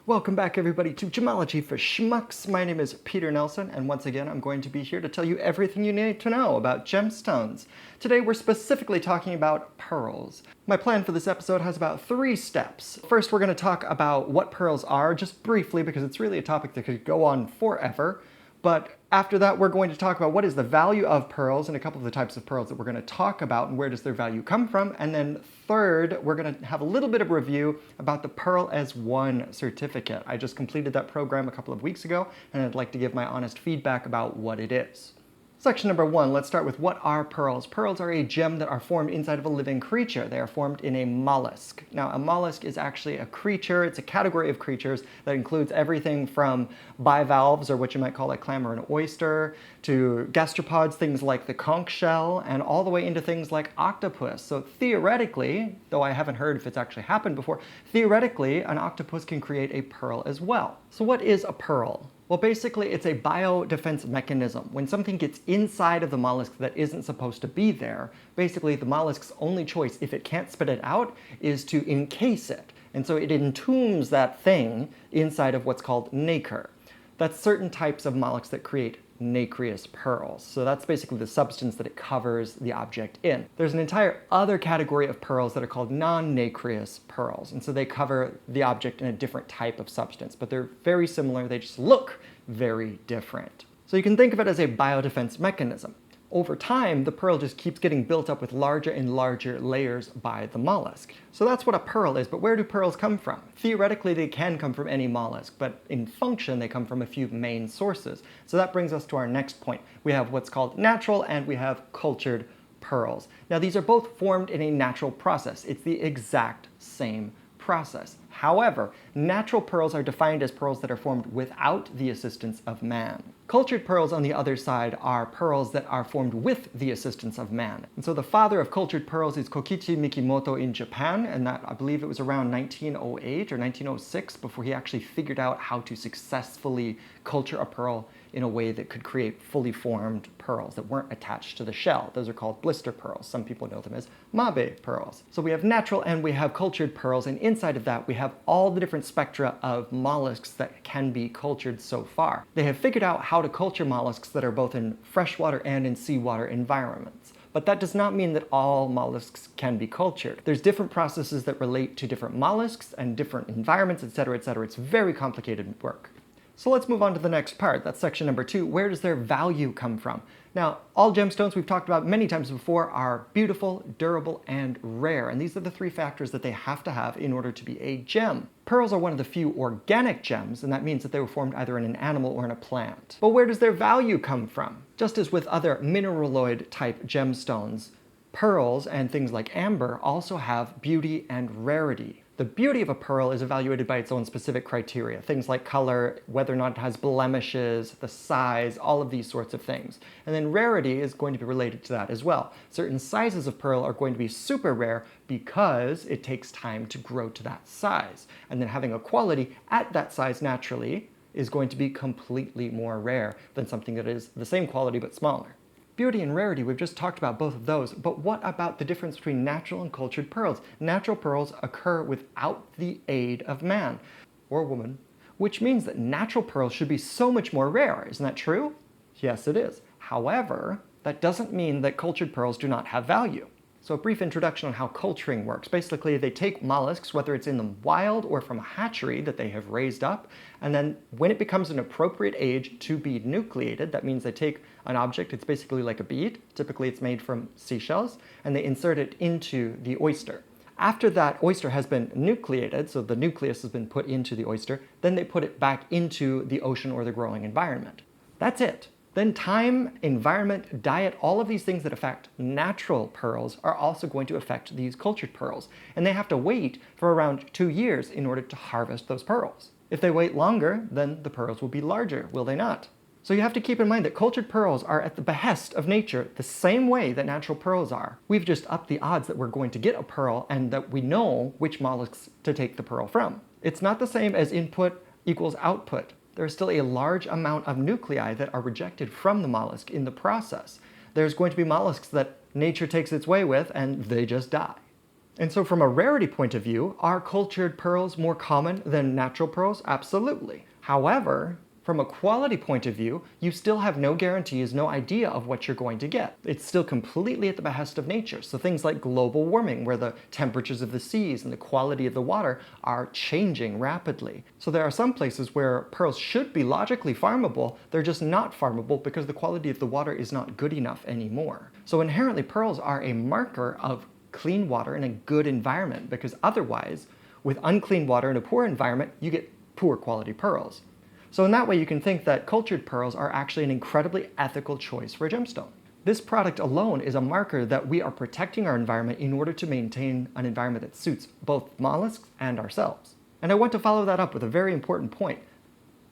Welcome back everybody to Gemology for Schmucks. My name is Peter Nelson, and once again I'm going to be here to tell you everything you need to know about gemstones. Today we're specifically talking about pearls. My plan for this episode has about 3 steps. First, we're going to talk about what pearls are, just briefly, because it's really a topic that could go on forever. But after that, we're going to talk about what is the value of pearls and a couple of the types of pearls that we're going to talk about and where does their value come from. And then third, we're going to have a little bit of review about the Pearl as One certificate. I just completed that program a couple of weeks ago, and I'd like to give my honest feedback about what it is. Section number 1, let's start with what are pearls. Pearls are a gem that are formed inside of a living creature. They are formed in a mollusk. Now, a mollusk is actually a creature. It's a category of creatures that includes everything from bivalves, or what you might call a clam or an oyster, to gastropods, things like the conch shell, and all the way into things like octopus. So theoretically, though I haven't heard if it's actually happened before, theoretically, an octopus can create a pearl as well. So what is a pearl? Well, basically, it's a biodefense mechanism. When something gets inside of the mollusk that isn't supposed to be there, basically the mollusk's only choice, if it can't spit it out, is to encase it. And so it entombs that thing inside of what's called nacre. That's certain types of mollusks that create nacreous pearls. So that's basically the substance that it covers the object in. There's an entire other category of pearls that are called non-nacreous pearls. And so they cover the object in a different type of substance, but they're very similar. They just look very different. So you can think of it as a biodefense mechanism. Over time, the pearl just keeps getting built up with larger and larger layers by the mollusk. So that's what a pearl is, but where do pearls come from? Theoretically, they can come from any mollusk, but in function, they come from a few main sources. So that brings us to our next point. We have what's called natural and we have cultured pearls. Now, these are both formed in a natural process. It's the exact same process. However, natural pearls are defined as pearls that are formed without the assistance of man. Cultured pearls, on the other side, are pearls that are formed with the assistance of man. And so the father of cultured pearls is Kokichi Mikimoto in Japan, and that, I believe it was around 1908 or 1906 before he actually figured out how to successfully culture a pearl in a way that could create fully formed pearls that weren't attached to the shell. Those are called blister pearls. Some people know them as mabe pearls. So we have natural and we have cultured pearls, and inside of that we have all the different spectra of mollusks that can be cultured so far. They have figured out how to culture mollusks that are both in freshwater and in seawater environments. But that does not mean that all mollusks can be cultured. There's different processes that relate to different mollusks and different environments, etc., etc. It's very complicated work. So let's move on to the next part. That's section number 2. Where does their value come from? Now, all gemstones we've talked about many times before are beautiful, durable, and rare. And these are the 3 factors that they have to have in order to be a gem. Pearls are one of the few organic gems, and that means that they were formed either in an animal or in a plant. But where does their value come from? Just as with other mineraloid type gemstones, pearls and things like amber also have beauty and rarity. The beauty of a pearl is evaluated by its own specific criteria, things like color, whether or not it has blemishes, the size, all of these sorts of things. And then rarity is going to be related to that as well. Certain sizes of pearl are going to be super rare because it takes time to grow to that size. And then having a quality at that size naturally is going to be completely more rare than something that is the same quality but smaller. Beauty and rarity, we've just talked about both of those, but what about the difference between natural and cultured pearls? Natural pearls occur without the aid of man or woman, which means that natural pearls should be so much more rare. Isn't that true? Yes, it is. However, that doesn't mean that cultured pearls do not have value. So a brief introduction on how culturing works. Basically, they take mollusks, whether it's in the wild or from a hatchery that they have raised up, and then when it becomes an appropriate age to be nucleated, that means they take an object, it's basically like a bead, typically it's made from seashells, and they insert it into the oyster. After that oyster has been nucleated, so the nucleus has been put into the oyster, then they put it back into the ocean or the growing environment. That's it. Then time, environment, diet, all of these things that affect natural pearls are also going to affect these cultured pearls. And they have to wait for around 2 years in order to harvest those pearls. If they wait longer, then the pearls will be larger, will they not? So you have to keep in mind that cultured pearls are at the behest of nature the same way that natural pearls are. We've just upped the odds that we're going to get a pearl and that we know which mollusks to take the pearl from. It's not the same as input equals output. There is still a large amount of nuclei that are rejected from the mollusk in the process. There's going to be mollusks that nature takes its way with and they just die. And so from a rarity point of view, are cultured pearls more common than natural pearls? Absolutely. However, from a quality point of view, you still have no guarantees, no idea of what you're going to get. It's still completely at the behest of nature. So things like global warming, where the temperatures of the seas and the quality of the water are changing rapidly. So there are some places where pearls should be logically farmable, they're just not farmable because the quality of the water is not good enough anymore. So inherently, pearls are a marker of clean water in a good environment, because otherwise, with unclean water in a poor environment, you get poor quality pearls. So in that way, you can think that cultured pearls are actually an incredibly ethical choice for a gemstone. This product alone is a marker that we are protecting our environment in order to maintain an environment that suits both mollusks and ourselves. And I want to follow that up with a very important point.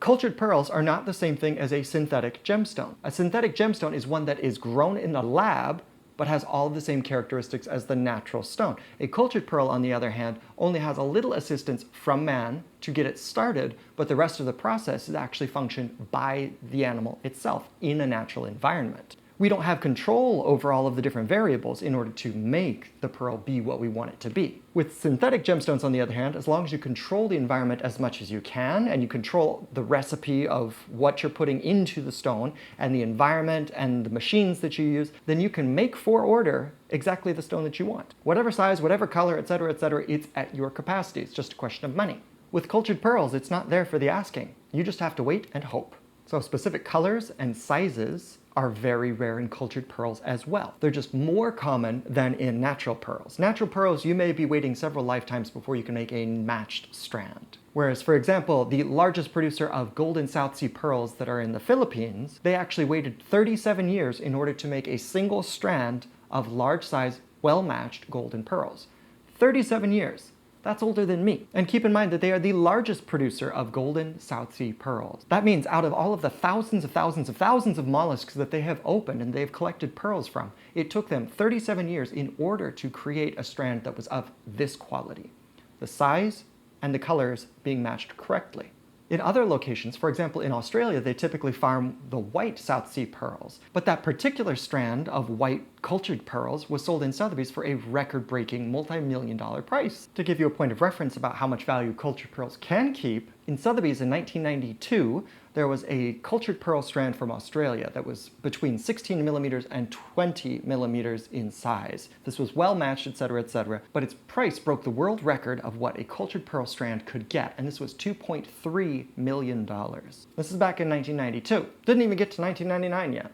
Cultured pearls are not the same thing as a synthetic gemstone. A synthetic gemstone is one that is grown in a lab but has all of the same characteristics as the natural stone. A cultured pearl, on the other hand, only has a little assistance from man to get it started, but the rest of the process is actually functioned by the animal itself in a natural environment. We don't have control over all of the different variables in order to make the pearl be what we want it to be. With synthetic gemstones, on the other hand, as long as you control the environment as much as you can, and you control the recipe of what you're putting into the stone, and the environment and the machines that you use, then you can make for order exactly the stone that you want. Whatever size, whatever color, etc., it's at your capacity. It's just a question of money. With cultured pearls, it's not there for the asking. You just have to wait and hope. So specific colors and sizes are very rare in cultured pearls as well. They're just more common than in natural pearls. Natural pearls, you may be waiting several lifetimes before you can make a matched strand. Whereas, for example, the largest producer of golden South Sea pearls that are in the Philippines, they actually waited 37 years in order to make a single strand of large size, well-matched golden pearls. 37 years. That's older than me. And keep in mind that they are the largest producer of golden South Sea pearls. That means out of all of the thousands of mollusks that they have opened and they've collected pearls from, it took them 37 years in order to create a strand that was of this quality. The size and the colors being matched correctly. In other locations, for example in Australia, they typically farm the white South Sea pearls, but that particular strand of white cultured pearls was sold in Sotheby's for a record-breaking multi-million-dollar price. To give you a point of reference about how much value cultured pearls can keep, in Sotheby's in 1992, there was a cultured pearl strand from Australia that was between 16 millimeters and 20 millimeters in size. This was well matched, etc., but its price broke the world record of what a cultured pearl strand could get, and this was $2.3 million. This is back in 1992. Didn't even get to 1999 yet.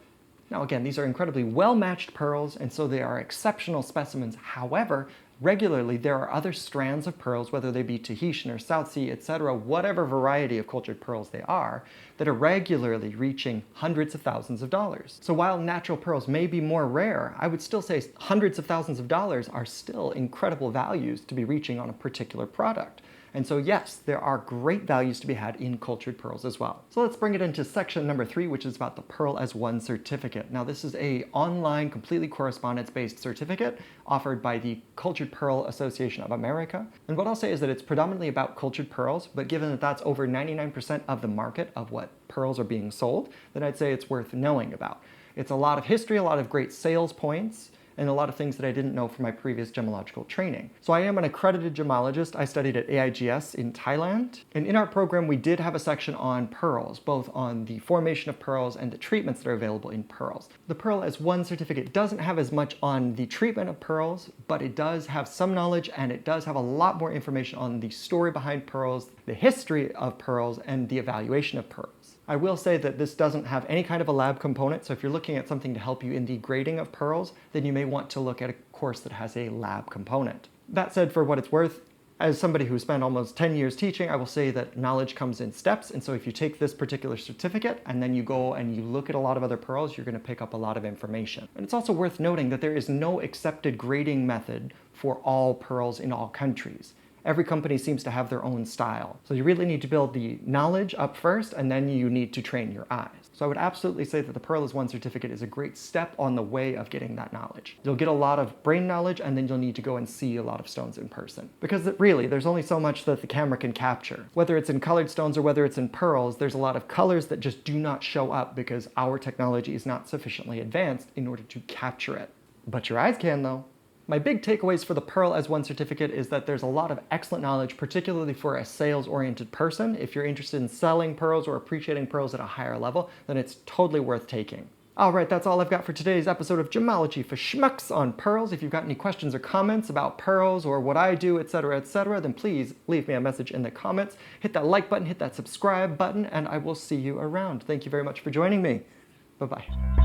Now again, these are incredibly well-matched pearls, and so they are exceptional specimens. However, regularly there are other strands of pearls, whether they be Tahitian or South Sea, etc., whatever variety of cultured pearls they are, that are regularly reaching hundreds of thousands of dollars. So while natural pearls may be more rare, I would still say hundreds of thousands of dollars are still incredible values to be reaching on a particular product. And so yes, there are great values to be had in cultured pearls as well. So let's bring it into section number 3, which is about the Pearl as One certificate. Now this is an online, completely correspondence-based certificate offered by the Cultured Pearl Association of America. And what I'll say is that it's predominantly about cultured pearls, but given that that's over 99% of the market of what pearls are being sold, then I'd say it's worth knowing about. It's a lot of history, a lot of great sales points, and a lot of things that I didn't know from my previous gemological training. So I am an accredited gemologist. I studied at AIGS in Thailand. And in our program, we did have a section on pearls, both on the formation of pearls and the treatments that are available in pearls. The Pearl as One certificate doesn't have as much on the treatment of pearls, but it does have some knowledge, and it does have a lot more information on the story behind pearls, the history of pearls, and the evaluation of pearls. I will say that this doesn't have any kind of a lab component, so if you're looking at something to help you in the grading of pearls, then you may want to look at a course that has a lab component. That said, for what it's worth, as somebody who spent almost 10 years teaching, I will say that knowledge comes in steps, and so if you take this particular certificate and then you go and you look at a lot of other pearls, you're going to pick up a lot of information. And it's also worth noting that there is no accepted grading method for all pearls in all countries. Every company seems to have their own style. So you really need to build the knowledge up first, and then you need to train your eyes. So I would absolutely say that the Pearl as One certificate is a great step on the way of getting that knowledge. You'll get a lot of brain knowledge, and then you'll need to go and see a lot of stones in person. Because really, there's only so much that the camera can capture. Whether it's in colored stones or whether it's in pearls, there's a lot of colors that just do not show up because our technology is not sufficiently advanced in order to capture it. But your eyes can, though. My big takeaways for the Pearl as One certificate is that there's a lot of excellent knowledge, particularly for a sales-oriented person. If you're interested in selling pearls or appreciating pearls at a higher level, then it's totally worth taking. All right, that's all I've got for today's episode of Gemology for Schmucks on pearls. If you've got any questions or comments about pearls or what I do, etc., then please leave me a message in the comments. Hit that like button, hit that subscribe button, and I will see you around. Thank you very much for joining me. Bye-bye.